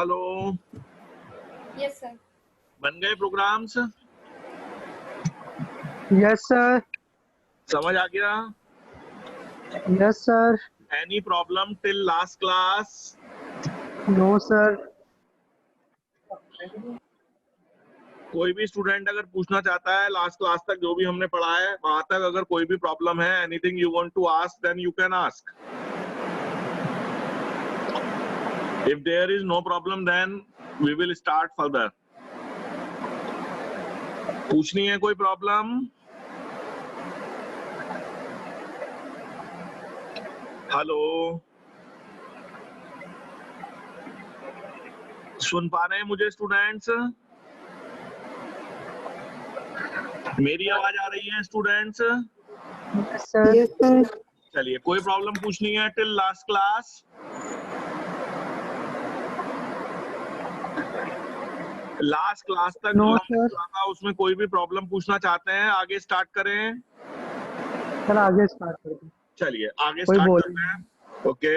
Hello, yes sir. बन गए programmes? Yes sir. समझ आ गया? Yes sir. Any problem till last class? No sir. कोई भी स्टूडेंट अगर पूछना चाहता है लास्ट क्लास तक जो भी हमने पढ़ा है वहां तक, अगर कोई भी प्रॉब्लम है, anything you want to ask, then you can ask. If there is no problem then we will start further. पूछनी है कोई प्रॉब्लम? हेलो, सुन पा रहे हैं मुझे स्टूडेंट्स? मेरी आवाज आ रही है students? Yes sir. Yes sir. चलिए, कोई प्रॉब्लम पूछनी है till last class? Last class तक No, जो sir. हमने पढ़ा था उसमें कोई भी प्रॉब्लम पूछना चाहते हैं? आगे स्टार्ट करें? सर आगे स्टार्ट करते हैं। चलिए आगे कोई स्टार्ट बोल करते हैं. ओके,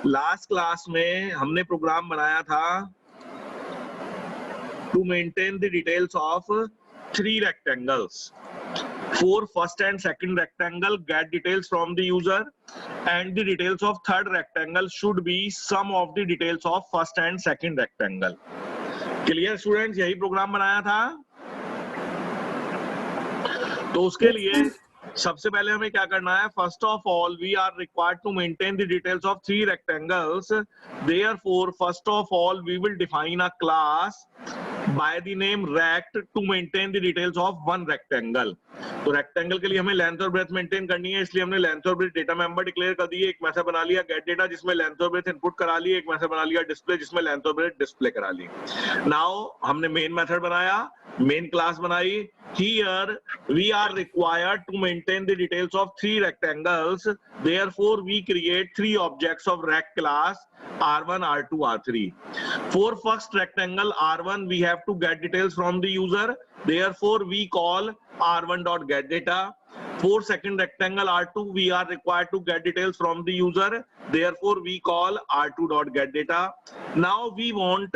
लास्ट क्लास में हमने प्रोग्राम बनाया था to maintain the details of 3 rectangles. For first and second rectangle, get details from the user, and the details of third rectangle should be sum of the details of first and second rectangle. Clear students? यही programme बनाया था. तो उसके लिए सबसे पहले हमें क्या करना है? First of all we are required to maintain the details of 3 rectangles. Therefore, first of all we will define a class by the name rect to maintain the details of one rectangle. तो rectangle के लिए हमें length और breath maintain करनी है, इसलिए हमने length और ब्रेथ डेटा मेंबर डिक्लेयर कर दिए. एक मेथड बना लिया गेट डेटा जिसमें लेंथ और ब्रेथ इनपुट करा लिए. एक मेथड बना लिया डिस्प्ले जिसमें लेंथ और ब्रेथ डिस्प्ले करा ली. नाउ हमने मेन मेथड बनाया, मेन क्लास बनाई. Here we are required to maintain the details of 3 rectangles. Therefore, we create 3 objects of rect class R1, R2, R3. For first rectangle R1, we have to get details from the user. Therefore, we call R1.getData. For second rectangle R2, we are required to get details from the user. Therefore, we call R2.getData. Now we want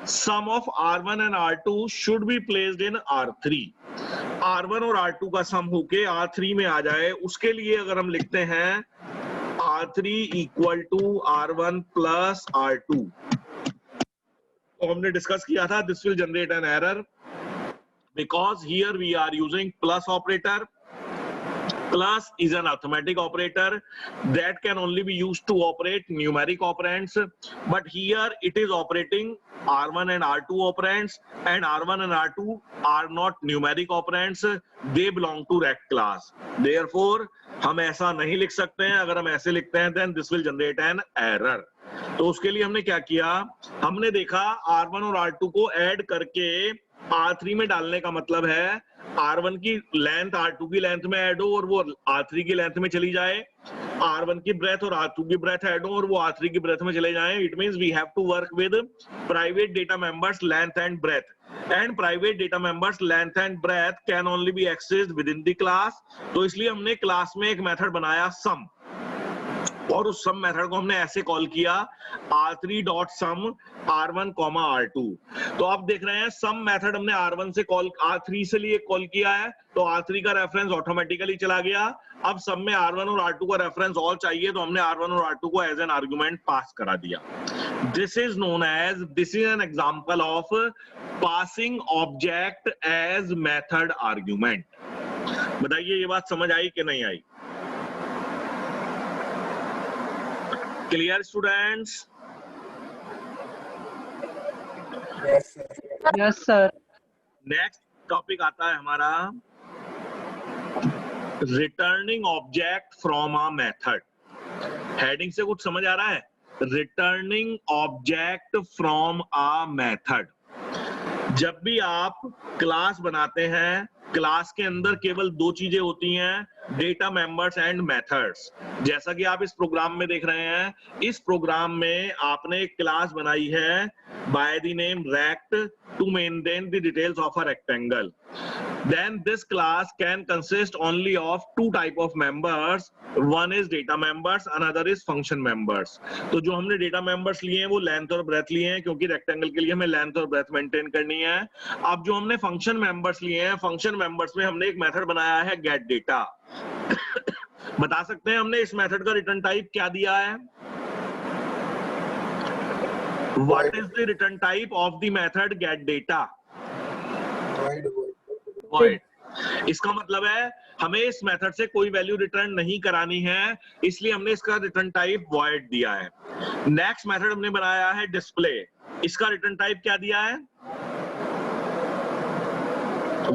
sum of R1 and R2 should be placed in R3. R1 और R2 का सम होके R3 में आ जाए, उसके लिए अगर हम लिखते हैं R3 equal to R1 plus R2, तो हमने डिस्कस किया था this will generate an error because here we are using plus operator. Plus is an arithmetic operator that can only be used to operate numeric operands, but here it is operating R1 and R2 operands, and R1 and R2 are not numeric operands, they belong to rect class. Therefore हम ऐसा नहीं लिख सकते हैं. अगर हम ऐसे लिखते हैं then this will generate an error. तो उसके लिए हमने क्या किया? हमने देखा R1 और R2 को ऐड करके R3 में डालने का मतलब है R1 की लेंथ R2 की लेंथ में ऐड हो और वो R3 की लेंथ में चली जाए. R1 की ब्रेथ और R2 की ब्रेथ ऐड हो और वो R3 की ब्रेथ में चले जाएं. It means we have to work with private data members length and breadth, and private data members length and breadth can only be accessed within the class. तो इसलिए हमने क्लास में एक method बनाया सम, और उस सम मेथड को हमने ऐसे कॉल किया R3.sum R1, R2. तो आप देख रहे हैं सम मेथड हमने R1 से कॉल R3 से लिए कॉल किया है, तो R3 का रेफरेंस ऑटोमेटिकली चला गया. अब सम में R1 और R2 का रेफरेंस ऑल चाहिए, तो हमने R1 और R2 को एज एन आर्गुमेंट पास करा दिया. This is an example of passing object as method argument. बताइए ये बात समझ आई कि नहीं आई? Clear students? Yes sir. Next topic आता है हमारा returning object from a method. Heading से कुछ समझ आ रहा है? Returning object from a method. जब भी आप क्लास बनाते हैं, क्लास के अंदर केवल 2 चीजें होती हैं. Data members and methods. जैसा कि आप इस प्रोग्राम में देख रहे हैं, इस प्रोग्राम में आपने एक क्लास बनाई है by the name Rect to maintain the details of a rectangle. Then this class can consist only of two type of members. One is data members, another is function members. तो जो हमने data members लिए हैं वो length और breath लिए हैं, क्योंकि रेक्टेंगल के लिए हमें लेंथ और ब्रेथ मेंटेन करनी है। अब जो हमने function members लिए हैं, function members में हमने एक मेथड बनाया है get data। बता सकते हैं हमने इस मेथड का रिटर्न टाइप क्या दिया है? What is the return type of the method get data? void। इसका मतलब है हमें इस मेथड से कोई वैल्यू रिटर्न नहीं करानी है, इसलिए हमने इसका रिटर्न टाइप void दिया है। नेक्स्ट मेथड हमने बनाया है डिस्प्ले। इसका रिटर्न टाइप क्या दिया है?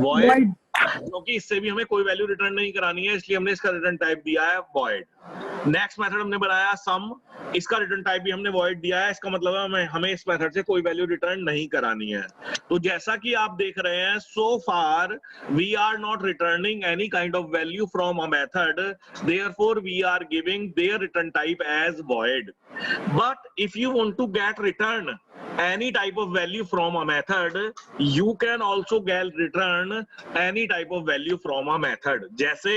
void, क्योंकि इससे भी हमें कोई वैल्यू रिटर्न नहीं करानी है, इसलिए हमने इसका रिटर्न टाइप दिया है void। नेक्स्ट मेथड हमने बनाया सम। इसका रिटर्न टाइप भी हमने void दिया है, इसका मतलब है हमें इस मेथड से कोई वैल्यू रिटर्न नहीं करानी है। तो जैसा कि आप देख रहे हैं, so far we are not returning any kind of value from a method, therefore we are giving their return type as void। But if you want to get return any type of value from a method, you can also get return any type of value from a method। जैसे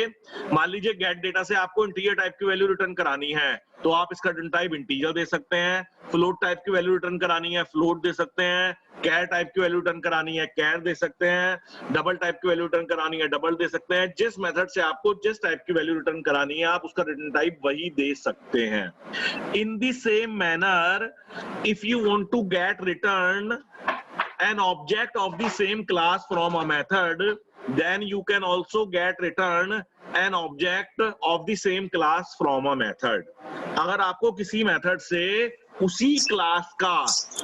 मान लीजिए get data से आपको integer type की value return करानी है, तो आप इसका रिटर्न टाइप इंटीजर दे सकते हैं। फ्लोट टाइप की वैल्यू रिटर्न करानी है, फ्लोट दे सकते हैं। कैर टाइप की वैल्यू रिटर्न करानी है, कैर दे सकते हैं। डबल टाइप की वैल्यू रिटर्न करानी है, डबल दे सकते हैं। जिस मेथड से आपको जिस टाइप की वैल्यू रिटर्न करानी है, आप उसका रिटर्न टाइप वही दे सकते हैं। In the same manner, if you want to get return an object of the same class from a method, then you can also get return an object of the same class from a method। अगर आपको किसी method से उसी class का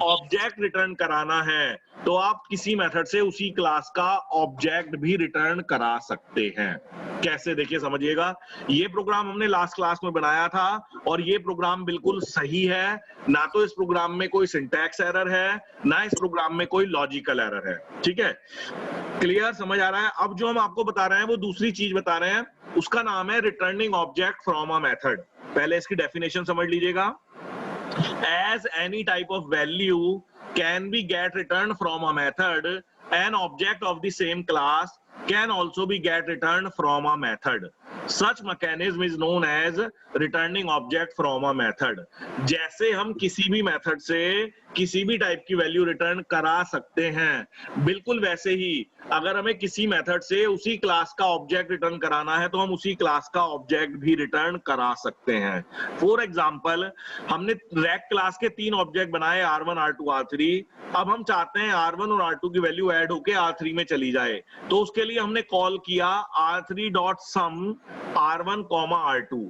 object return कराना है, तो आप किसी मेथड से उसी क्लास का ऑब्जेक्ट भी रिटर्न करा सकते हैं। कैसे, देखिए समझिएगा। ये प्रोग्राम हमने लास्ट क्लास में बनाया था और ये प्रोग्राम बिल्कुल सही है। ना तो इस प्रोग्राम में कोई सिंटैक्स एरर है, ना इस प्रोग्राम में कोई लॉजिकल एरर है। ठीक है, क्लियर, समझ आ रहा है? अब जो हम आपको बता रहे हैं वो दूसरी चीज बता रहे हैं, उसका नाम है returning object from a method. पहले इसकी डेफिनेशन समझ लीजिएगा। As any type of value can be get returned from a method, an object of the same class can also be get returned from a method. Such mechanism is known as returning object from a method। जैसे हम किसी भी method से किसी भी type की value return करा सकते हैं, बिल्कुल वैसे ही अगर हमें किसी मेथड से उसी क्लास का ऑब्जेक्ट रिटर्न कराना है, तो हम उसी क्लास का ऑब्जेक्ट भी रिटर्न करा सकते हैं। फॉर एग्जांपल, हमने रैक क्लास के 3 ऑब्जेक्ट बनाए, R1, R2, R3। अब हम चाहते हैं R1 और R2 की वैल्यू ऐड होके R3 में चली जाए, तो उसके लिए हमने कॉल किया R3.sum R1, R2।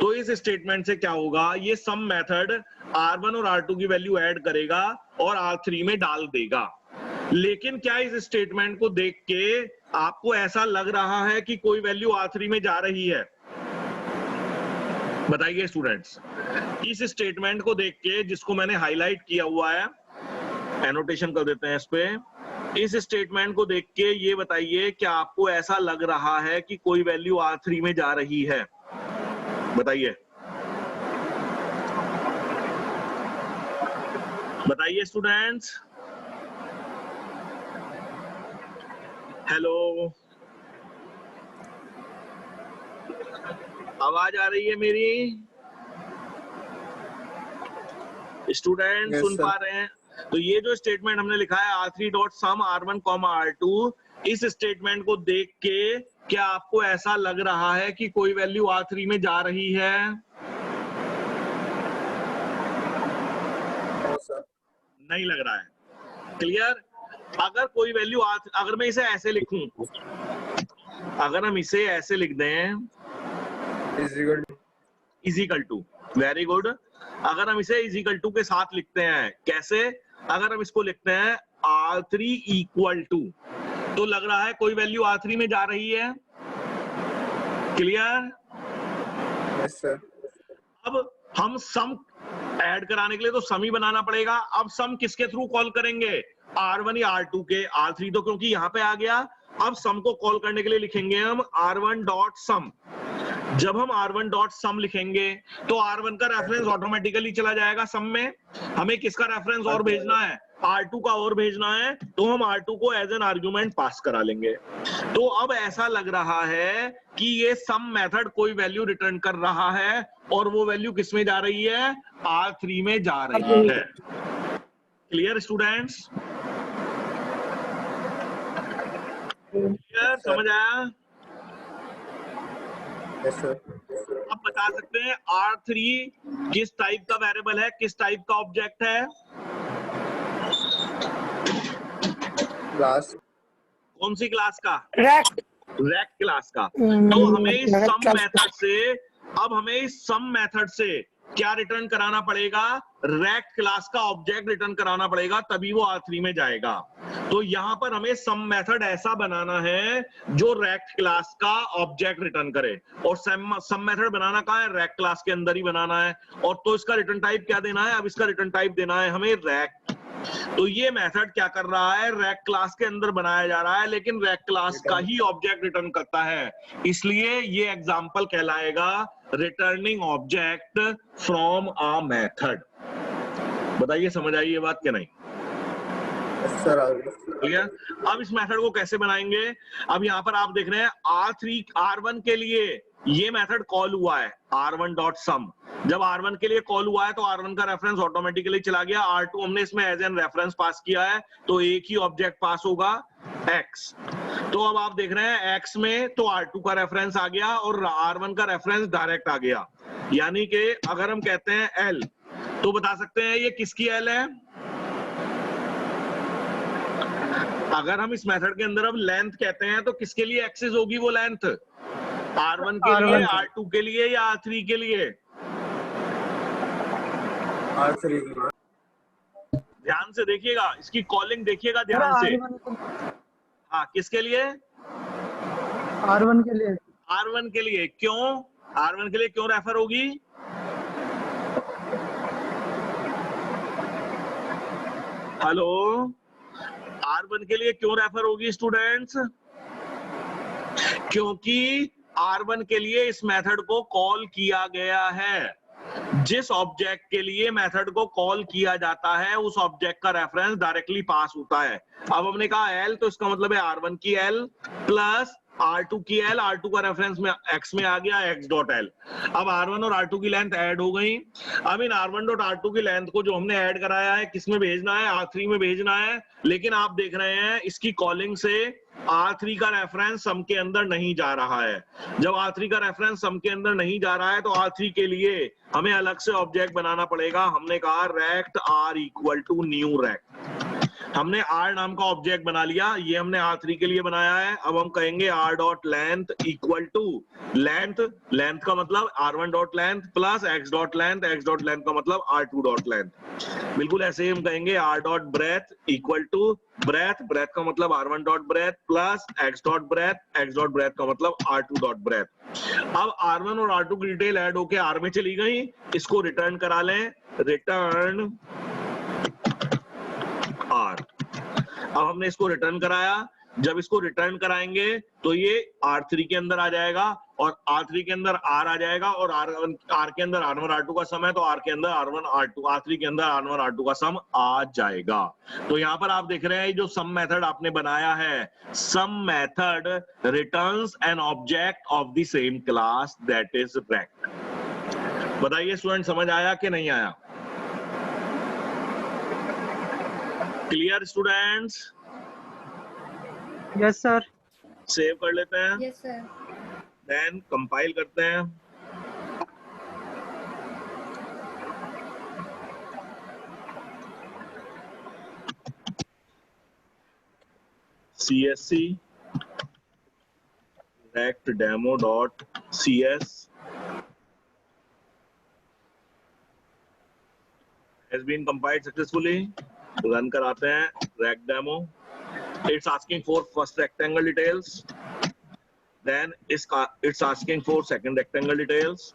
तो इस स्टेटमेंट से क्या होगा, ये सम मेथड R1 और R2 की वैल्यू ऐड करेगा और R3 में डाल देगा। लेकिन क्या इस स्टेटमेंट को देख के आपको ऐसा लग रहा है कि कोई वैल्यू R3 में जा रही है? बताइए स्टूडेंट्स, इस स्टेटमेंट को देख के, जिसको मैंने हाईलाइट किया हुआ है, एनोटेशन कर देते हैं इस पे, इस स्टेटमेंट को देख के ये बताइए क्या आपको ऐसा लग रहा है कि कोई वैल्यू R3 में जा रही है? बताइए, बताइए स्टूडेंट्स। हेलो, आवाज आ रही है मेरी? स्टूडेंट सुन पा रहे हैं? तो ये जो स्टेटमेंट हमने लिखा है R3.sum R1, R2, इस स्टेटमेंट को देख के क्या आपको ऐसा लग रहा है कि कोई वैल्यू R3 में जा रही है? नहीं लग रहा है। क्लियर? अगर कोई वैल्यू अगर मैं इसे ऐसे लिखूं, अगर हम इसे ऐसे लिख दें, इजिकल टू, वेरी गुड। अगर हम इसे इजिकल टू के साथ लिखते हैं, कैसे? अगर हम इसको लिखते हैं R3 इक्वल टू, तो लग रहा है कोई वैल्यू R3 में जा रही है। क्लियर? Yes sir. अब हम सम ऐड कराने के लिए तो सम ही बनाना पड़ेगा। अब सम किसके थ्रू कॉल करेंगे? R1 या R2 के? R3 तो क्योंकि यहाँ पे आ गया। अब सम को कॉल करने के लिए लिखेंगे हम R1.sum। जब हम r1 डॉट सम लिखेंगे तो r1 का रेफरेंस ऑटोमेटिकली चला जाएगा सम में। हमें किसका रेफरेंस और भेजना है, r2 का और भेजना है, तो हम r2 को एज एन आर्गुमेंट पास करा लेंगे। तो अब ऐसा लग रहा है कि ये सम मेथड कोई वैल्यू रिटर्न कर रहा है और वो वैल्यू किस में जा रही है, r3 में जा रही है। Clear students? क्लियर, समझ आया? Yes, sir. अब बता सकते हैं R3 किस टाइप का वेरिएबल है, किस टाइप का ऑब्जेक्ट है? Class. कौन सी क्लास का? रैक रैक क्लास का। तो हमें इस सम मेथड से, अब हमें इस सम मेथड से क्या रिटर्न कराना पड़ेगा, रैक क्लास का ऑब्जेक्ट रिटर्न कराना पड़ेगा, तभी वो R3 में जाएगा। तो यहां पर हमें सम मेथड ऐसा बनाना है जो रैक क्लास का ऑब्जेक्ट रिटर्न करे, और सम मेथड बनाना कहाँ है, रैक क्लास के अंदर ही बनाना है। और तो इसका रिटर्न टाइप क्या देना है, अब इसका रिटर्न टाइप देना है हमें रैक। तो ये मेथड क्या कर रहा है, रैक क्लास के अंदर बनाया जा रहा है, लेकिन रैक क्लास का ही ऑब्जेक्ट रिटर्न करता है, इसलिए ये एग्जांपल कहलाएगा returning object from a method. बताइए समझ आई ये बात क्या नहीं? Yes, sir. क्लियर? अब इस मेथड को कैसे बनाएंगे, अब यहाँ पर आप देख रहे हैं R1 के लिए ये मेथड कॉल हुआ है r1 डॉट सम। जब r1 के लिए कॉल हुआ है तो r1 का रेफरेंस ऑटोमेटिकली चला गया, r2 हमने इसमें एज एन रेफरेंस पास किया है, तो एक ही ऑब्जेक्ट पास होगा x। तो अब आप देख रहे हैं x में तो r2 का रेफरेंस आ गया और r1 का रेफरेंस डायरेक्ट आ गया, यानी कि अगर हम कहते हैं l तो बता सकते हैं ये किसकी l है। अगर हम इस मेथड के अंदर अब लेंथ कहते हैं तो किसके लिए एक्सेस होगी वो लेंथ, R1 के लिए, R2 के लिए या R3 के लिए? R3. ध्यान से देखिएगा, इसकी कॉलिंग देखिएगा ध्यान से। हाँ, किसके लिए? R1 के लिए। R1 के लिए। क्यों R1 के लिए क्यों रेफर होगी? हेलो, R1 के लिए क्यों रेफर होगी स्टूडेंट्स? क्योंकि R1 के लिए इस मेथड को कॉल किया गया है। जिस ऑब्जेक्ट के लिए मेथड को कॉल किया जाता है उस ऑब्जेक्ट का रेफरेंस डायरेक्टली पास होता है। अब हमने कहा L, तो इसका मतलब है R1 की L प्लस R2 की L, R2 का रेफरेंस में X में आ गया X डॉट L। अब R1 और R2 की लेंथ ऐड हो गई। अब इन R1 डॉट R2 की लेंथ को जो हमने ऐड कराया है किस में भेजना है, R3 में भेजना है, लेकिन आप देख रहे हैं इसकी कॉलिंग से R3 का रेफरेंस सम के अंदर नहीं जा रहा है। जब R3 का रेफरेंस सम के अंदर नहीं जा रहा है तो R3 के लिए हमें अलग से ऑब्जेक्ट बनाना पड़ेगा। हमने कहा Rect R equal to new Rect. हमने R नाम का ऑब्जेक्ट बना लिया, ये हमने R3 के लिए बनाया है। अब हम कहेंगे R dot length equal to length, length का मतलब R1 dot length plus X dot length, X dot length का मतलब R2 डॉट लेंथ। बिल्कुल ऐसे ही हम कहेंगे R dot breadth equal to breadth, breadth का मतलब R1 dot breadth plus X dot breadth, X dot breadth का मतलब R2 डॉट ब्रेथ। अब R1 और R2 की डिटेल ऐड होके R में चली गई, इसको रिटर्न करा लें, रिटर्न R। अब हमने इसको रिटर्न कराया, जब इसको रिटर्न कराएंगे तो ये R3 के अंदर आ जाएगा और R3 के अंदर R आ जाएगा और R के अंदर R1 R2 का सम है तो R के अंदर R1 R2, R3 के अंदर R1 R2 का सम आ जाएगा। तो यहाँ पर आप देख रहे हैं जो सम मेथड आपने बनाया है, sum method returns an object of the same class that is Rect. बताइए स्टूडेंट समझ आया कि नहीं आया? Clear students? Yes sir. Save कर लेते हैं, Yes, sir. देन कंपाइल करते हैं। CSC rect demo dot CS has been compiled successfully। Run कराते हैं rect demo। It's asking for first rectangle details, then it's asking for second rectangle details।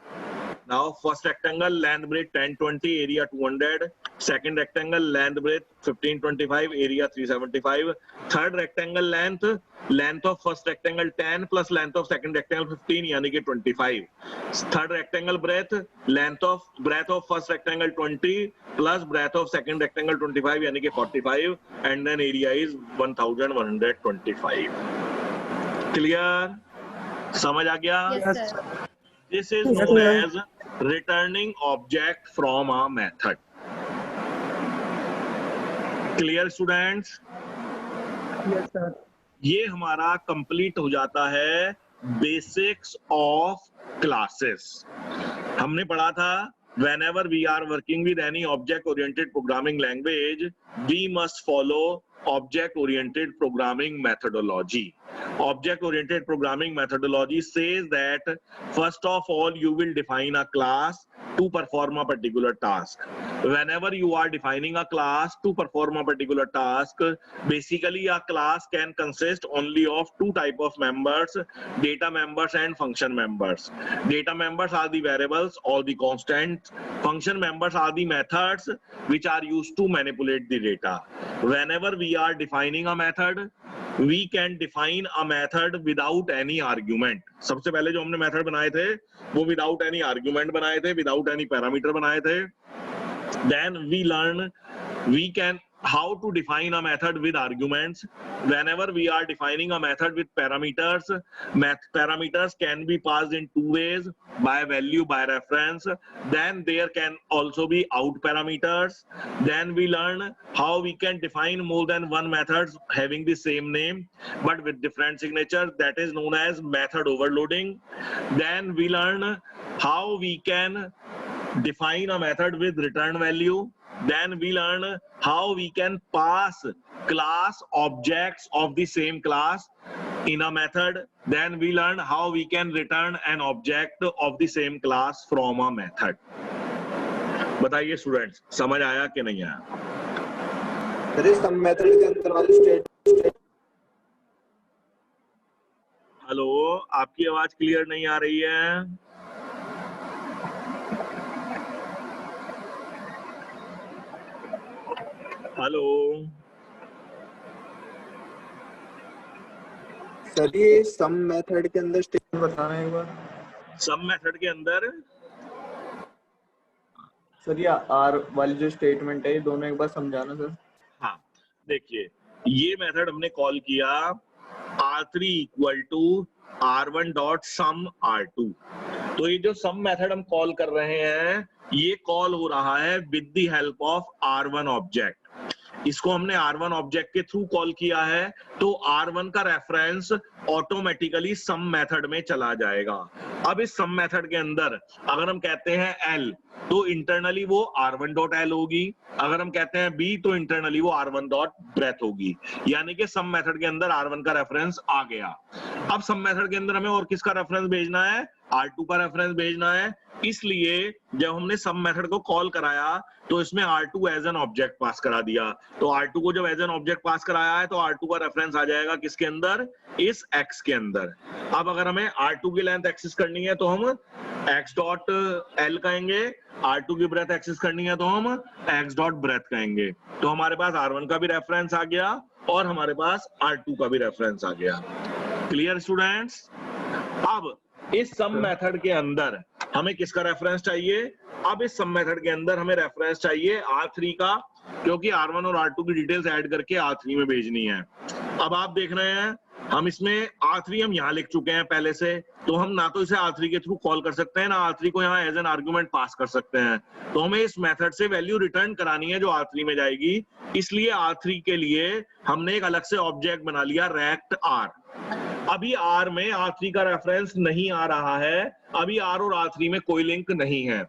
Now first rectangle length breadth 1020, area 200, second rectangle length breadth 1525, area 375, third rectangle length of first rectangle 10 plus length of second rectangle 15 यानी कि 25, third rectangle breadth of first rectangle 20 plus breadth of second rectangle 25 यानी कि 45, and then area is 1125. Clear? समझ आ गया? Yes, sir. This is known as returning object from a method. Clear students? Yes, sir. ये हमारा complete हो जाता है बेसिक्स ऑफ क्लासेस। हमने पढ़ा था whenever we are working with any object oriented programming language, we must follow object oriented programming methodology. Object oriented programming methodology says that first of all you will define a class to perform a particular task. Whenever you are defining a class to perform a particular task, basically a class can consist only of two type of members, data members and function members. Data members are the variables or the constants. Function members are the methods which are used to manipulate the data. Whenever we are defining a method, we can define a method without any argument. सबसे पहले जो हमने method बनाए थे वो without any argument बनाए थे, without any parameter बनाए थे. Then we learn we can how to define a method with arguments. Whenever we are defining a method with parameters, parameters can be passed in two ways, by value, by reference. Then there can also be out parameters. Then we learn how we can define more than one method having the same name but with different signatures. That is known as method overloading. Then we learn how we can define a method with return value. Then we learn how we can pass class objects of the same class in a method. Then we learn how we can return an object of the same class from a method. बताइए students, समझ आया कि नहीं आया? Sir इस सब method के अंदर वाली स्टेट हेलो, आपकी आवाज क्लियर नहीं आ रही है? हेलो सर, ये सम मेथड के अंदर स्टेट बताना एक बार। सम मेथड के अंदर सर ये आर वाली जो स्टेटमेंट है ये दोनों एक बार समझाना सर। हाँ, देखिए ये मेथड हमने कॉल किया r3 equal to r1 dot some r2। तो ये जो सम मेथड हम कॉल कर रहे हैं ये कॉल हो रहा है with the help of r1 object. इसको हमने r1 ऑब्जेक्ट के थ्रू कॉल किया है तो r1 का रेफरेंस ऑटोमेटिकली सम मेथड में चला जाएगा। अब इस सम मेथड के अंदर अगर हम कहते हैं l तो इंटरनली वो r1 डॉट l होगी, अगर हम कहते हैं b तो इंटरनली वो r1 डॉट ब्रेथ होगी। यानी कि सम मेथड के अंदर r1 का रेफरेंस आ गया। अब सम मेथड के अंदर हमें और किसका रेफरेंस भेजना है? r2 का रेफरेंस भेजना है। इसलिए जब हमने सम मेथड को कॉल कराया तो इसमें r2 एज एन ऑब्जेक्ट पास करा दिया। तो r2 को जब एज एन ऑब्जेक्ट पास कराया है तो r2 का रेफरेंस आ जाएगा किसके अंदर? इस x के अंदर। अब अगर हमें r2 की लेंथ एक्सेस करनी है तो हम x डॉट l कहेंगे, r2 की ब्रेथ एक्सेस करनी है तो हम x डॉट ब्रेथ कहेंगे। तो हमारे पास r1 का भी रेफरेंस आ गया और हमारे पास r2 का भी रेफरेंस आ गया। Clear students? अब इस सम मेथड के अंदर हमें किसका रेफरेंस चाहिए? अब इस सम मेथड के अंदर हमें रेफरेंस चाहिए r3 का, क्योंकि r1 और r2 की डिटेल्स ऐड करके r3 में भेजनी है। अब आप देख रहे हैं हम इसमें r3 हम यहाँ लिख चुके हैं पहले से, तो हम ना तो इसे r3 के थ्रू कॉल कर सकते हैं ना r3 को यहाँ एज एन आर्गुमेंट पास कर सकते हैं। तो हमें इस मेथड से वैल्यू रिटर्न करानी है जो r3 में जाएगी। इसलिए r3 के लिए हमने एक अलग से ऑब्जेक्ट बना लिया रेक्ट r। अभी r में r3 का रेफरेंस नहीं आ रहा है, अभी r और r3 में कोई लिंक नहीं है।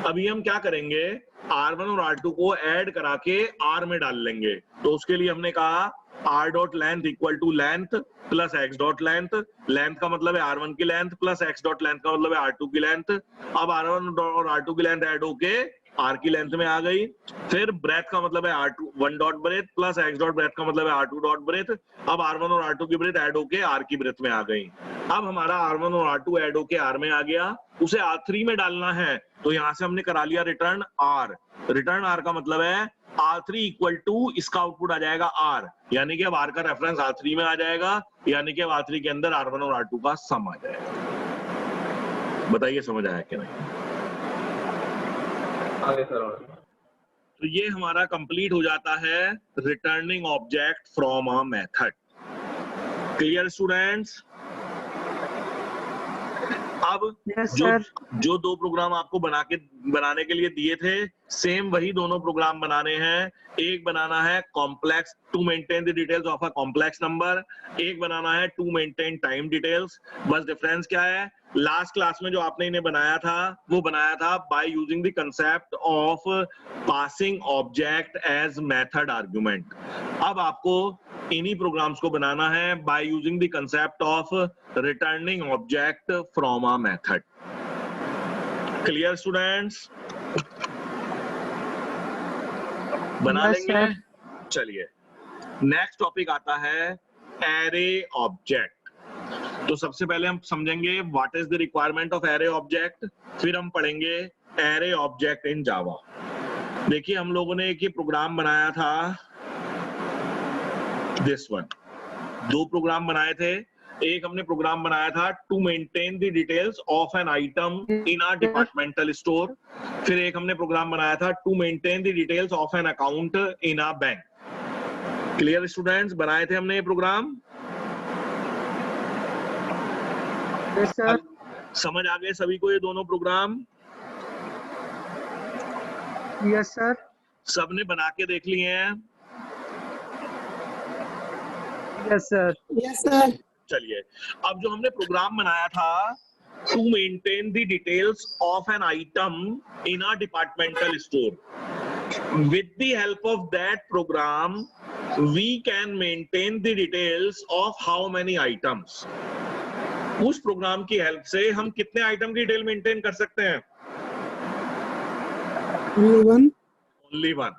अभी हम क्या करेंगे? r1 और r2 को ऐड करा के r में डाल लेंगे। तो उसके लिए हमने कहा r dot length equal to length plus x dot length. Length का मतलब है r1 की length plus x dot length का मतलब है r2 की लेंथ। अब r1 और r2 की लेंथ ऐड होके r की लेंथ में आ गई। फिर ब्रेथ का मतलब है r2 1 dot breadth plus x dot breadth का मतलब है r2 डॉट ब्रेथ। अब r1 और r2 की ब्रेथ ऐड होके r की ब्रेथ में आ गई। अब हमारा r1 और r2 ऐड होके r में आ गया, उसे r3 में डालना है तो यहां से हमने करा लिया रिटर्न r। रिटर्न आर का मतलब है R3 इक्वल टू, इसका आउटपुट आ जाएगा R, यानी कि अब R का रेफरेंस R3 में आ जाएगा, यानी कि अब R3 के अंदर R1 और R2 का सम आ जाएगा। बताइए समझ आया कि नहीं? आगे सर। तो ये हमारा कंप्लीट हो जाता है returning object from a method. Clear students? अब Yes, जो sir. जो दो प्रोग्राम आपको बनाने के लिए दिए थे, सेम वही दोनों प्रोग्राम बनाने हैं। एक बनाना है complex to maintain the details of a complex number, एक बनाना है टू मेंटेन टाइम डिटेल्स। बस डिफरेंस क्या है? लास्ट क्लास में जो आपने इन्हें बनाया था, वो बनाया था by using the concept of passing object as method argument. अब आपको इन्हीं प्रोग्राम्स को बनाना है by using the concept of returning object from a method. Clear students? बना Yes, लेंगे? चलिए, नेक्स्ट टॉपिक आता है एरे ऑब्जेक्ट। तो सबसे पहले हम समझेंगे what is the requirement of array object, फिर हम पढ़ेंगे एरे ऑब्जेक्ट इन जावा। देखिए, हम लोगों ने एक ये प्रोग्राम बनाया था, दिस वन। दो प्रोग्राम बनाए थे। एक हमने प्रोग्राम बनाया था to maintain the details of an item in a departmental store. फिर एक हमने प्रोग्राम बनाया था to maintain the details of an account in a bank. Clear students? बनाए थे हमने ये प्रोग्राम। Yes, sir. समझ आ गए सभी को ये दोनों प्रोग्राम? Yes, sir. सबने बना के देख लिए हैं? Yes, sir. Yes, sir. चलिए, अब जो हमने प्रोग्राम बनाया था to maintain the details of an item in a departmental store, with the help of that program we can maintain the details of how many items। उस programme की help से हम कितने आइटम की डिटेल मेंटेन कर सकते हैं? Only one. Only one।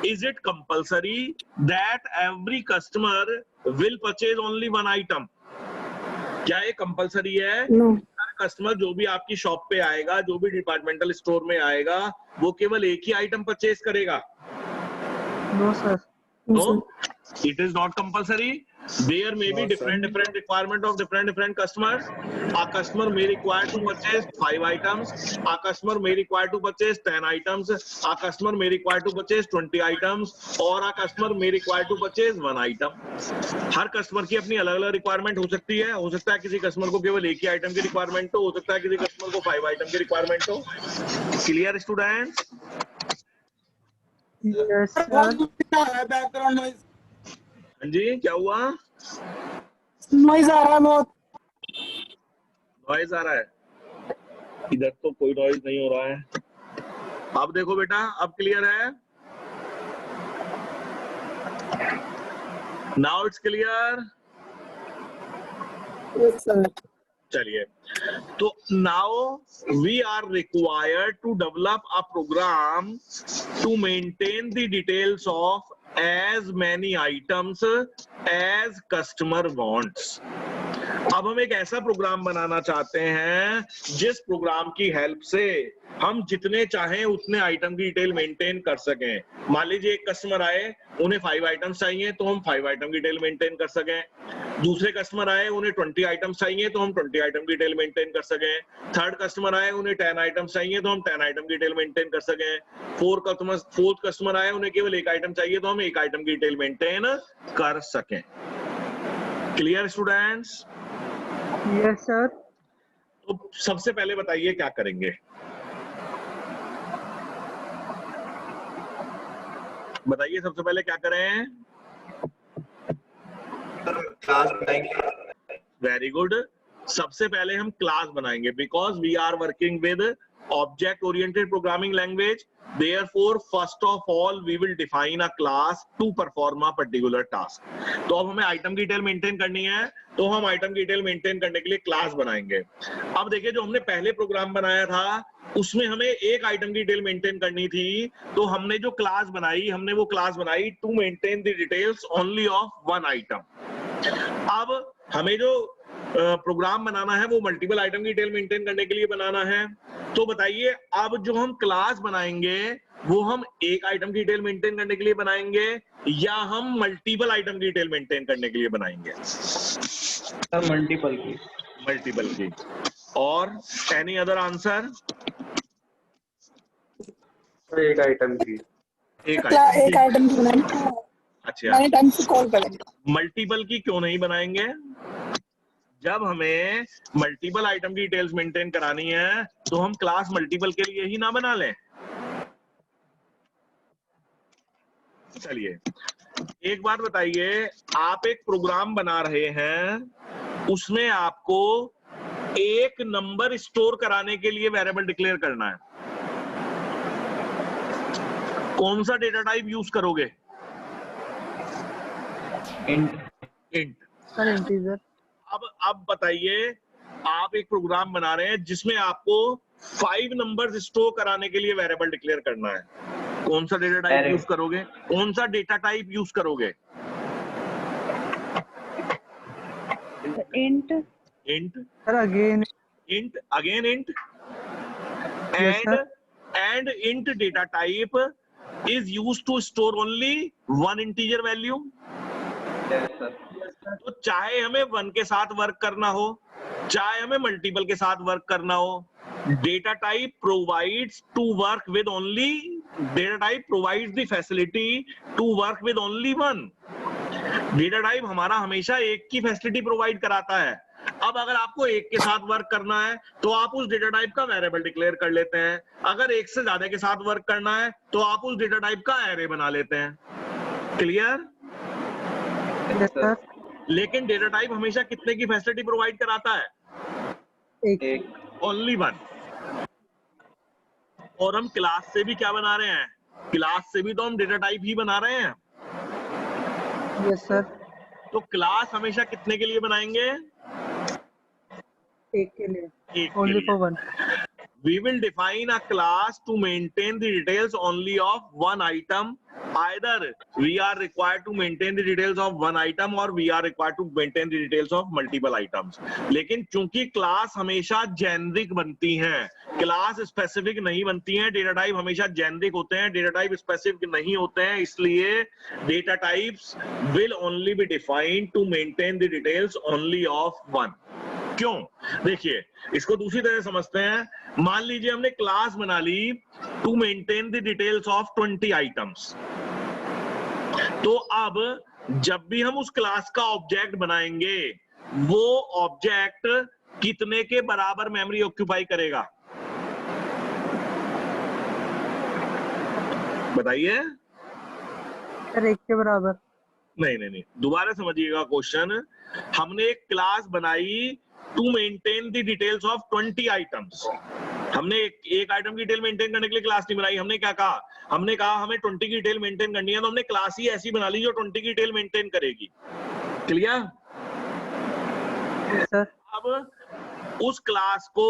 Is it compulsory that every customer will purchase only one item? क्या ये कंपलसरी है? No. कस्टमर जो भी आपकी शॉप पे आएगा, जो भी डिपार्टमेंटल स्टोर में आएगा, वो केवल एक ही आइटम परचेज करेगा? No, sir. No, it is not compulsory. There may be different requirement of different customers. A customer may require to purchase 5 items. A customer may require to purchase 10 items. A customer may require to purchase 20 items. और a customer may require to purchase 1 item. Her customer की अपनी अलग अलग requirement हो सकती है। हो सकता है किसी कस्टमर को केवल एक ही आइटम की रिक्वायरमेंट हो सकता है किसी कस्टमर को 5 आइटम की रिक्वायरमेंट हो। Clear students? Yes, sir. Background noise हाँ जी, क्या हुआ? नॉइज आ रहा है बहुत। नॉइज आ रहा है? इधर तो कोई नॉइज नहीं हो रहा है। अब देखो बेटा, अब क्लियर है? Now it's clear? Yes sir. चलिए, तो now we are required to develop a program to maintain the details of as many items as customer wants। अब हम एक ऐसा प्रोग्राम बनाना चाहते हैं जिस प्रोग्राम की हेल्प से हम जितने चाहें उतने आइटम की डिटेल मेंटेन कर सकें। मान लीजिए एक कस्टमर आए, उन्हें 5 आइटम्स चाहिए तो हम 5 आइटम की डिटेल मेंटेन कर सकें। दूसरे कस्टमर आए, उन्हें 20 आइटम्स चाहिए तो हम 20 आइटम की डिटेल मेंटेन कर सकें। थर्ड कस्टमर आए, उन्हें 10 आइटम्स चाहिए तो हम 10 आइटम की डिटेल मेंटेन कर सकें। फोर्थ कस्टमर आए, उन्हें केवल एक आइटम चाहिए तो हम एक आइटम की डिटेल मेंटेन कर सकें। Clear students? Yes, sir. तो सबसे पहले बताइए क्या करेंगे? बताइए सबसे पहले क्या करें? क्लास बनाएंगे। Very good. सबसे पहले हम क्लास बनाएंगे because we are working with object oriented programming language. Therefore, first of all, we will define a class to perform a particular task। तो अब हमें आइटम की डिटेल मेंटेन करनी है, तो हम आइटम की डिटेल मेंटेन करने के लिए क्लास बनाएंगे। अब देखिए, जो हमने पहले प्रोग्राम बनाया था उसमें हमें एक आइटम की डिटेल मेंटेन करनी थी, तो हमने जो क्लास बनाई, हमने वो क्लास बनाई to maintain the details only of one item. अब हमें जो प्रोग्राम बनाना है वो मल्टीपल आइटम की डिटेल मेंटेन करने के लिए बनाना है। तो बताइए अब जो हम क्लास बनाएंगे वो हम एक आइटम की डिटेल मेंटेन करने के लिए बनाएंगे या हम मल्टीपल आइटम की डिटेल मेंटेन करने के लिए बनाएंगे? सर मल्टीपल की। मल्टीपल की। और एनी अदर आंसर? एक आइटम की। एक एक आइटम आइटम की बनाएंगे, अच्छा, मैनी टाइम से कॉल करेंगे। मल्टीपल की क्यों नहीं बनाएंगे? जब हमें मल्टीपल आइटम की डिटेल्स मेंटेन करानी है तो हम क्लास मल्टीपल के लिए ही ना बना लें। चलिए एक बात बताइए, आप एक प्रोग्राम बना रहे हैं, उसमें आपको एक नंबर स्टोर कराने के लिए वेरिएबल डिक्लेयर करना है, कौन सा डेटा टाइप यूज करोगे? इंट। Sir integer. अब बताइए, आप एक प्रोग्राम बना रहे हैं जिसमें आपको 5 नंबर्स स्टोर कराने के लिए वेरिएबल डिक्लेयर करना है, कौन सा डेटा टाइप यूज करोगे? कौन सा डेटा टाइप यूज करोगे? Int. Int. Sir again int, again int, Yes, sir. and int data type is used to store only one integer value. तो चाहे हमें 1 के साथ वर्क करना हो, चाहे हमें मल्टीपल के साथ वर्क करना हो, data type provides to work with only, data type provides the facility to work with only one. Data type हमारा हमेशा एक की फैसिलिटी प्रोवाइड कराता है। अब अगर आपको एक के साथ वर्क करना है तो आप उस डेटा टाइप का वेरिएबल डिक्लेयर कर लेते हैं, अगर एक से ज्यादा के साथ वर्क करना है तो आप उस डेटा टाइप का एरे बना लेते हैं। क्लियर? Yes, sir. लेकिन डेटा टाइप हमेशा कितने की फैसिलिटी प्रोवाइड कराता है? एक। Only one. और हम क्लास से भी क्या बना रहे हैं? क्लास से भी तो हम डेटा टाइप ही बना रहे हैं। Yes, sir. तो क्लास हमेशा कितने के लिए बनाएंगे? एक के लिए। एक के Only लिए। for one. We will define a class to maintain the details only of one item. Either we are required to maintain the details of one item or we are required to maintain the details of multiple items. लेकिन चूंकि class हमेशा generic बनती हैं, class specific नहीं बनती हैं, data type हमेशा generic होते हैं, डेटा टाइप स्पेसिफिक नहीं होते हैं, इसलिए data types will only be defined to maintain the details only of one. क्यों? देखिए इसको दूसरी तरह समझते हैं। मान लीजिए हमने क्लास बना ली to maintain the details of 20 items, तो अब जब भी हम उस क्लास का ऑब्जेक्ट बनाएंगे वो ऑब्जेक्ट कितने के बराबर मेमोरी ऑक्यूपाई करेगा? बताइए। सर एक के बराबर। नहीं, दोबारा समझिएगा क्वेश्चन। हमने एक क्लास बनाई to maintain the details of 20 items. हमने एक आइटम की डिटेल मेंटेन करने के लिए क्लास नहीं बनाई। हमने क्या कहा? हमने कहा हमें 20 की डिटेल मेंटेन करनी है, तो हमने क्लास ही ऐसी बना ली जो 20 की डिटेल मेंटेन करेगी। क्लियर? Yes, sir. अब उस क्लास को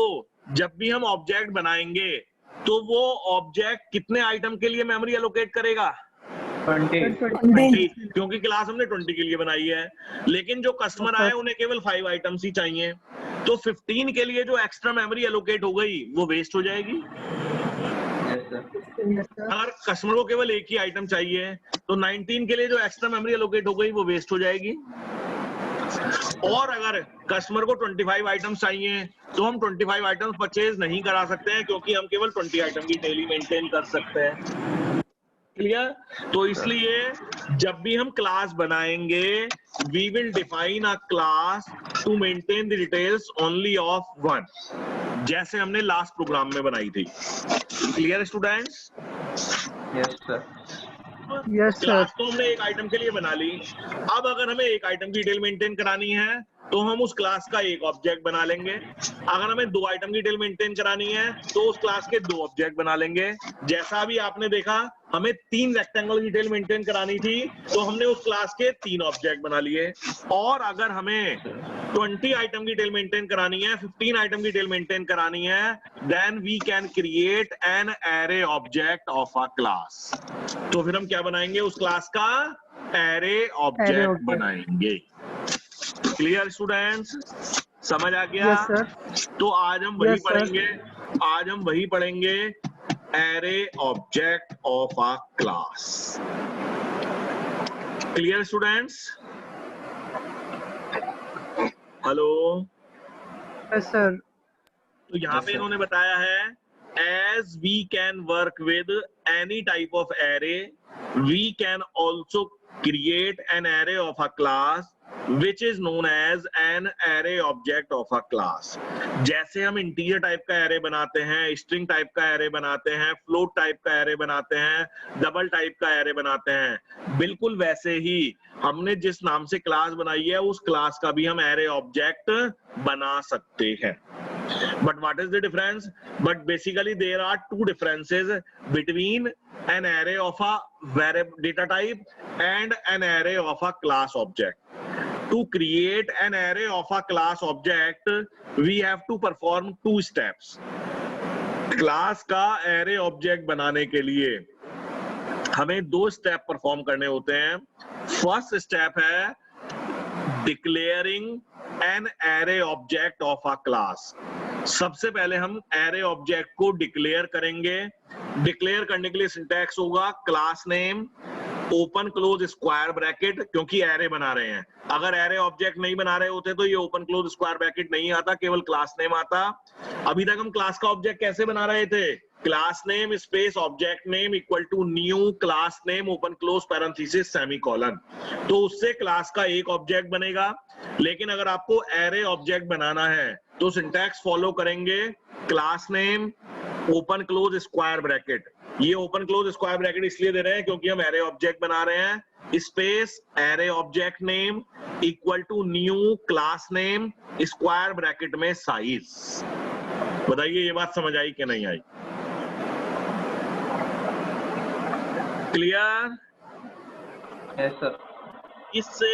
जब भी हम ऑब्जेक्ट बनाएंगे तो वो ऑब्जेक्ट कितने आइटम के लिए मेमोरी एलोकेट करेगा? 20, क्योंकि क्लास हमने 20 के लिए बनाई है। लेकिन जो कस्टमर आए उन्हें केवल 5 आइटम्स ही चाहिए, तो 15 के लिए जो एक्स्ट्रा मेमोरी एलोकेट हो गई वो वेस्ट हो जाएगी। Yes, sir. अगर कस्टमर को केवल एक ही आइटम चाहिए तो 19 के लिए जो एक्स्ट्रा मेमोरी एलोकेट हो गई वो वेस्ट हो जाएगी। और अगर कस्टमर को 25 आइटम्स चाहिए तो हम 25 आइटम्स परचेज नहीं करा सकते हैं, क्योंकि हम केवल 20 आइटम की डेली मेंटेन कर सकते हैं। क्लियर? तो इसलिए जब भी हम क्लास बनाएंगे we will define a class to maintain the details only of one, जैसे हमने लास्ट प्रोग्राम में बनाई थी। Clear students? Yes sir. Yes, sir. Class तो हमने एक आइटम के लिए बना ली। अब अगर हमें एक आइटम की डिटेल मेंटेन करानी है तो हम उस क्लास का एक ऑब्जेक्ट बना लेंगे। अगर हमें 2 आइटम की डिटेल मेंटेन करानी है तो उस क्लास के 2 ऑब्जेक्ट बना लेंगे। जैसा अभी आपने देखा हमें 3 रेक्टेंगल की डिटेल मेंटेन करानी थी तो हमने उस क्लास के 3 ऑब्जेक्ट बना लिए। और अगर हमें 20 आइटम की डिटेल मेंटेन करानी है, 15 आइटम की डिटेल मेंटेन करानी है, then we can create an array object of a class. तो फिर हम क्या बनाएंगे? उस क्लास का एरे ऑब्जेक्ट बनाएंगे। Clear students? समझ आ गया? Yes sir. तो आज हम वही Yes, sir. पढ़ेंगे array object of a class. Clear students? Hello. Yes sir. तो यहाँ Yes, पे sir. इन्होंने बताया है as we can work with any type of array we can also create an array of a class which is known as an array object of a class। जैसे हम integer type का array बनाते हैं, string type का array बनाते हैं, float type का array बनाते हैं, डबल टाइप का एरे बनाते हैं, बिल्कुल वैसे ही हमने जिस नाम से क्लास बनाई है उस क्लास का भी हम एरे ऑब्जेक्ट बना सकते हैं। But what is the difference? But basically there are two differences between an array of a variable data type and an array of a class object। To create an array of a class object, we have to perform two steps। Class का array object बनाने के लिए हमें दो step perform करने होते हैं। First step है declaring an array object of a class। सबसे पहले हम array object को डिक्लेयर करेंगे। डिक्लेयर करने के लिए सिंटैक्स होगा class name open close square bracket, क्योंकि एरे बना रहे हैं। अगर एरे ऑब्जेक्ट नहीं बना रहे होते तो ये ओपन क्लोज स्क्वायर ब्रैकेट नहीं आता, केवल क्लास नेम आता। अभी तक हम क्लास का ऑब्जेक्ट कैसे बना रहे थे? Class name space object name equal to new class name open close parenthesis semicolon. तो उससे क्लास का एक ऑब्जेक्ट बनेगा। लेकिन अगर आपको एरे ऑब्जेक्ट बनाना है तो सिंटैक्स फॉलो करेंगे class name open close square bracket. ये ओपन क्लोज स्क्वायर ब्रैकेट इसलिए दे रहे हैं क्योंकि हम एरे ऑब्जेक्ट बना रहे हैं। Space array object name equal to new class name square bracket में साइज। बताइए ये बात समझ आई कि नहीं आई? क्लियर? Yes, sir. इससे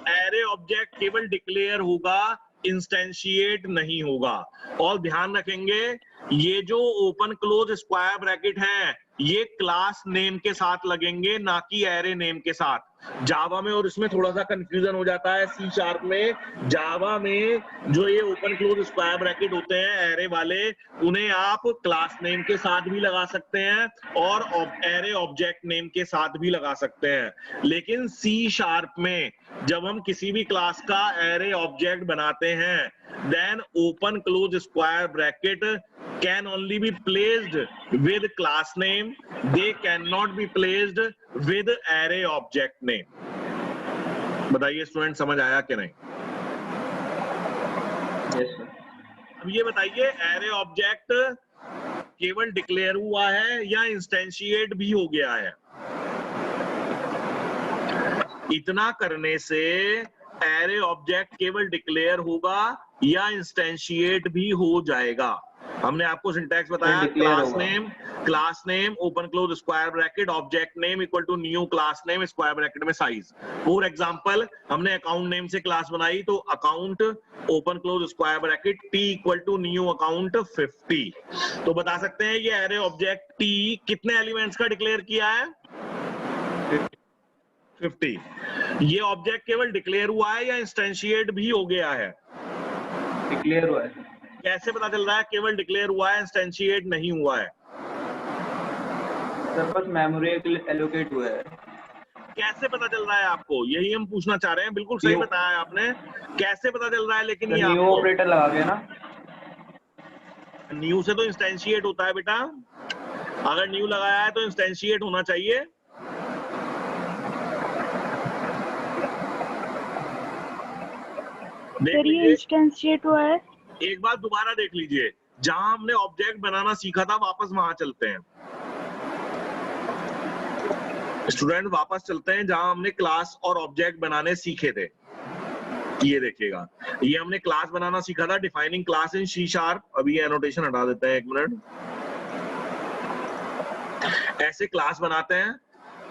एरे ऑब्जेक्ट केवल डिक्लेयर होगा, इंस्टेंशिएट नहीं होगा। और ध्यान रखेंगे ये जो ओपन क्लोज स्क्वायर ब्रैकेट है ये क्लास नेम के साथ लगेंगे, ना कि एरे नेम के साथ। जावा में और इसमें थोड़ा सा कंफ्यूजन हो जाता है। सी शार्प में, जावा में जो ये ओपन क्लोज स्क्वायर ब्रैकेट होते हैं एरे वाले, उन्हें आप क्लास नेम के साथ भी लगा सकते हैं और एरे ऑब्जेक्ट नेम के साथ भी लगा सकते हैं। लेकिन सी शार्प में जब हम किसी भी क्लास का एरे ऑब्जेक्ट बनाते हैं then open close square bracket can only be placed with class name, they cannot be placed with array object name। बताइए स्टूडेंट समझ आया कि नहीं? Yes, sir. अब ये बताइए एरे ऑब्जेक्ट केवल डिक्लेयर हुआ है या इंस्टेंशिएट भी हो गया है? इतना करने से एरे ऑब्जेक्ट केवल डिक्लेयर होगा या इंस्टेंशिएट भी हो जाएगा। हमने आपको सिंटैक्स बताया class name open close square bracket object name equal to new class name square bracket में साइज। फॉर एग्जांपल हमने अकाउंट नेम से क्लास बनाई तो account open close square bracket T equal to new account 50। तो बता सकते हैं ये एरे ऑब्जेक्ट टी कितने एलिमेंट्स का डिक्लेयर किया है? 50। ये ऑब्जेक्ट केवल डिक्लेयर हुआ है या इंस्टेंशिएट भी हो गया है? डिक्लेयर हुआ है। कैसे पता चल रहा है केवल डिक्लेयर हुआ है इंस्टेंशिएट नहीं हुआ है? सर बस मेमोरी एलोकेट हुआ है। कैसे पता चल रहा है आपको? यही हम पूछना चाह रहे हैं। बिल्कुल सही बताया है आपने। कैसे पता चल रहा है? लेकिन ये न्यू ऑपरेटर लगा के ना, न्यू से तो इंस्टेंशिएट होता है बेटा। अगर न्यू लगाया है तो इंस्टेंशिएट होना चाहिए। सर ये इंस्टेंशिएट हुआ है। एक बार दोबारा देख लीजिए, जहां हमने ऑब्जेक्ट बनाना सीखा था वापस वहां चलते हैं। स्टूडेंट वापस चलते हैं जहां हमने क्लास और ऑब्जेक्ट बनाने सीखे थे। ये देखिएगा, ये हमने क्लास बनाना सीखा था, defining class in C sharp. अभी ये एनोटेशन हटा देते हैं, एक मिनट। ऐसे क्लास बनाते हैं।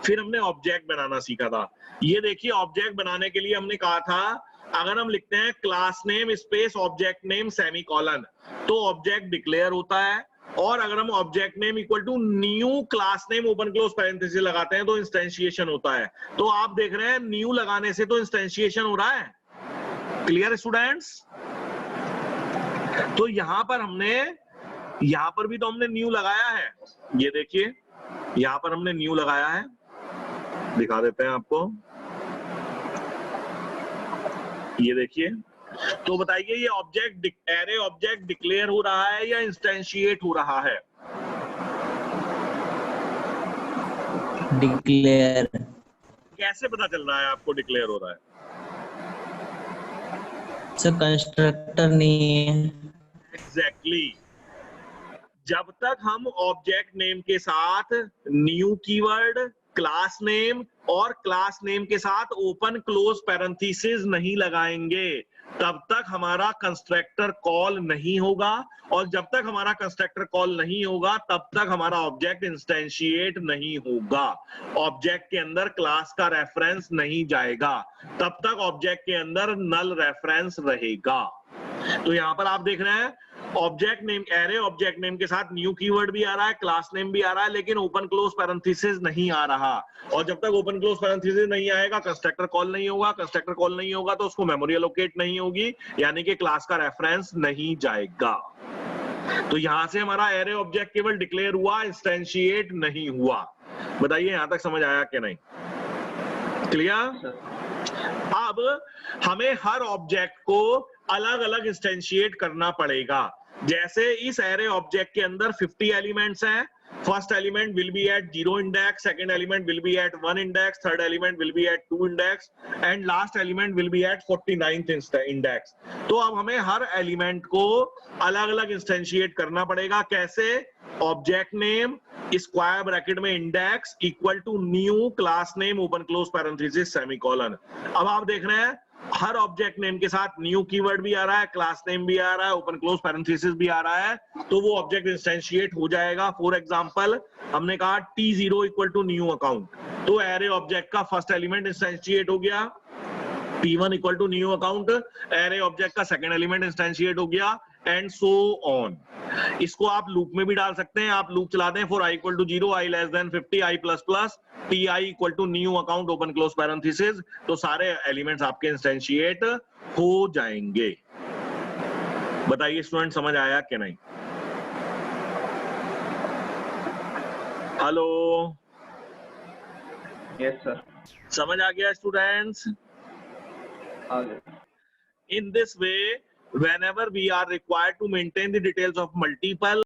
फिर हमने ऑब्जेक्ट बनाना सीखा था। ये देखिए, ऑब्जेक्ट बनाने के लिए हमने कहा था अगर हम लिखते हैं class name space object name semicolon तो ऑब्जेक्ट डिक्लेयर होता है, और अगर हम object name equal to new class name open close parenthesis लगाते हैं तो इंस्टेंशिएशन होता है। तो आप देख रहे हैं न्यू लगाने से तो इंस्टेंशिएशन हो रहा है। Clear students? तो यहाँ पर भी तो हमने न्यू लगाया है, ये देखिए यहाँ पर हमने न्यू लगाया है, दिखा देते हैं आपको, ये देखिए। तो बताइए ये ऑब्जेक्ट एरे ऑब्जेक्ट डिक्लेयर हो रहा है या इंस्टेंशिएट हो रहा है? डिक्लेयर। कैसे पता चल रहा है आपको डिक्लेयर हो रहा है? सर कंस्ट्रक्टर नहीं है। एग्जैक्टली जब तक हम ऑब्जेक्ट नेम के साथ न्यू कीवर्ड, क्लास नेम और क्लास नेम के साथ ओपन क्लोज पैरेंथेसिस नहीं लगाएंगे तब तक हमारा कंस्ट्रक्टर कॉल नहीं होगा, और जब तक हमारा कंस्ट्रक्टर कॉल नहीं होगा तब तक हमारा ऑब्जेक्ट इंस्टेंशिएट नहीं होगा। ऑब्जेक्ट के अंदर क्लास का रेफरेंस नहीं जाएगा, तब तक ऑब्जेक्ट के अंदर नल रेफरेंस रहेगा। तो यहां पर आप देख रहे हैं object name, array object name के साथ न्यू कीवर्ड भी आ रहा है, क्लास नेम भी आ रहा है, लेकिन ओपन क्लोज पैरेंथेसिस नहीं आ रहा। और जब तक ओपन क्लोज पैरेंथेसिस नहीं आएगा कंस्ट्रक्टर कॉल नहीं होगा, कंस्ट्रक्टर कॉल नहीं होगा तो उसको मेमोरी एलोकेट नहीं होगी, यानी कि क्लास का रेफरेंस नहीं जाएगा। तो यहां से हमारा एरे ऑब्जेक्ट केवल डिक्लेयर हुआ, इंस्टेंशिएट नहीं हुआ। बताइए यहां तक समझ आया कि नहीं? क्लियर? अब हमें हर ऑब्जेक्ट को अलग अलग इंस्टेंशिएट करना पड़ेगा। जैसे इस एरे ऑब्जेक्ट के अंदर 50 एलिमेंट्स हैं, first element will be at 0 index, second element will be at 1 index, third element will be at 2 index and last element will be at 49th index. तो अब हमें हर एलिमेंट को अलग अलग इंस्टेंशिएट करना पड़ेगा। कैसे? ऑब्जेक्ट नेम स्क्वायर ब्रैकेट में index equal to new class name open close parenthesis semicolon. अब आप देख रहे हैं हर ऑब्जेक्ट नेम के साथ न्यू कीवर्ड भी आ रहा है, क्लास नेम भी आ रहा है, ओपन क्लोज पैरेंथेसिस भी आ रहा है, तो वो ऑब्जेक्ट इंस्टेंशिएट हो जाएगा। फॉर एग्जांपल हमने कहा T0 equal to new account, तो एरे ऑब्जेक्ट का फर्स्ट एलिमेंट इंस्टेंशिएट हो गया, T1 equal to new account, array object का सेकंड एलिमेंट इंस्टेंशिएट हो गया एंड सो ऑन। इसको आप लूप में भी डाल सकते हैं, आप लूप चला दें for i equal to 0, i less than 50, i plus plus, ti equal to new account open close parenthesis, तो सारे एलिमेंट्स आपके इंस्टेंशिएट हो जाएंगे। बताइए स्टूडेंट समझ आया कि नहीं? हेलो, यस सर, समझ आ गया स्टूडेंट्स? आगे। In this way, whenever we are required to maintain the details of multiple